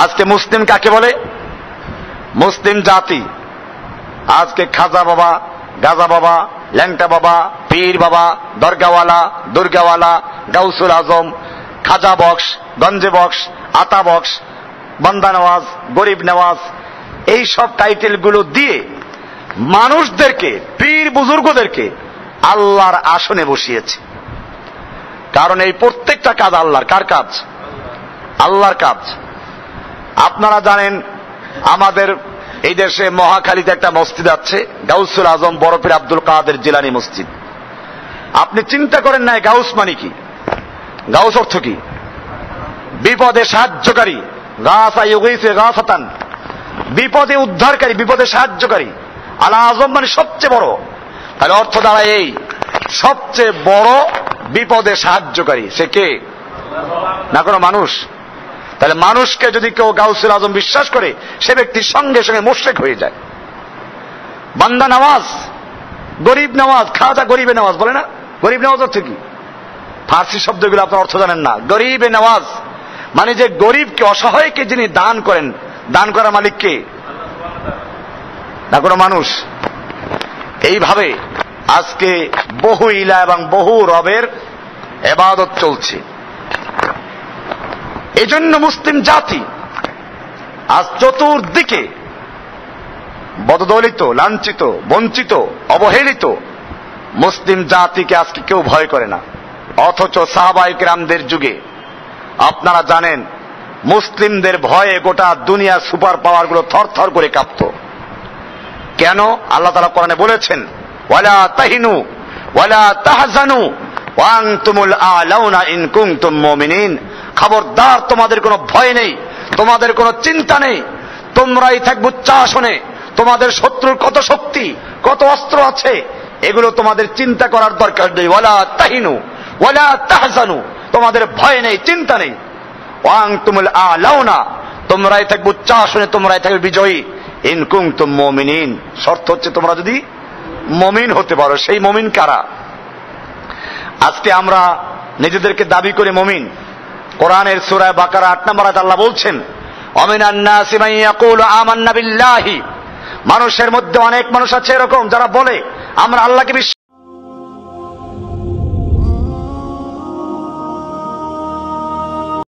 আজকে মুসলিম কাকে বলে? মুসলিম জাতি আজকে খাজা বাবা, গাজা বাবা, ল্যাংটা বাবা, পীর বাবা, দরগাওয়ালা, দুর্গাওয়ালা, গাউসুল আজম, খাজা বক্স, গঞ্জে বক্স, আতা বক্স, বান্দা নওয়াজ, গরিব নওয়াজ, এই সব টাইটেল গুলো দিয়ে মানুষদেরকে, পীর বুজুর্গদেরকে আল্লাহর আসনে বসিয়েছে। কারণ এই প্রত্যেকটা কাজ আল্লাহর। কার কাজ? আল্লাহর কাজ। আপনারা জানেন আমাদের এই দেশে মহাখালীতে একটা মসজিদ আছে, গাউসুল আজম বরফির আব্দুল কাদের জিলানী মসজিদ। আপনি চিন্তা করেন না গাউস মানে কি? গাউস অর্থ কি? বিপদে সাহায্যকারী। গাসা ইউগিসে গাসাতান, বিপদে উদ্ধারকারী, বিপদে সাহায্যকারী। আল আজম মানে সবচেয়ে বড়। তাহলে অর্থ দাঁড়ায় এই, সবচেয়ে বড় বিপদে সাহায্যকারী। সে কে? না কোনো মানুষ। তাহলে মানুষকে যদি কেউ গাউসুল আজম বিশ্বাস করে, সে ব্যক্তি সঙ্গে সঙ্গে মুশরিক হয়ে যায়। বান্দা নওয়াজ, গরিব নওয়াজ, খাজা গরিবে নওয়াজ বলে না? গরিব নওয়াজ অর্থ কি? ফার্সি শব্দগুলো আপনার অর্থ জানেন না। গরিবে নওয়াজ মানে যে গরিবকে, অসহায়কে যিনি দান করেন, দান করার মালিক কে? না কোনো মানুষ। এইভাবে আজকে বহু ইলা এবং বহু রবের ইবাদত চলছে। এজন্য মুসলিম জাতি আজ চতুর্দিকে বদদলিত, লাঞ্ছিত, বঞ্চিত, অবহেলিত। মুসলিম জাতিকে আজকে কেউ ভয় করে না। অথচ সাহাবায়ে কেরামদের যুগে আপনারা জানেন মুসলিমদের ভয়ে গোটা দুনিয়ার সুপার পাওয়ার গুলো থর থর করে কাঁপত। কেন? আল্লাহ তাআলা কোরআনে বলেছেন, ওয়ালা তাহিনু ওয়ালা তাহজানু ওয়া আনতুমুল আ'লাউনা ইন কুনতুম মুমিনিন। খবরদার, তোমাদের কোনো ভয় নেই, তোমাদের কোনো চিন্তা নেই, তোমরাই থাকবে উচ্চ আসনে। তোমাদের শত্রুর কত শক্তি, কত অস্ত্র আছে, এগুলো তোমাদের চিন্তা করার দরকার নেই। ওয়ালা তাহিনু ওয়ালা তাহজানু, তোমাদের ভয় নেই, চিন্তা নেই। ওয়া আনতুমুল আ'লাউনা, তোমরাই থাকবে উচ্চ আসনে, তোমরাই থাকবে বিজয়ী। ইন কুনতুম মুমিনিন, শর্ত হচ্ছে তোমরা যদি মুমিন হতে পারো। সেই মুমিন কারা? আজকে আমরা নিজেদেরকে দাবি করে মুমিন। কোরআনের সূরা বাকারা 8 নম্বর আয়াতে আল্লাহ বলছেন, ওয়ামিনান নাসি মান ইয়াকুলু আমান্না বিল্লাহি, মানুষের মধ্যে অনেক মানুষ আছে এরকম যারা বলে আমরা আল্লাহকে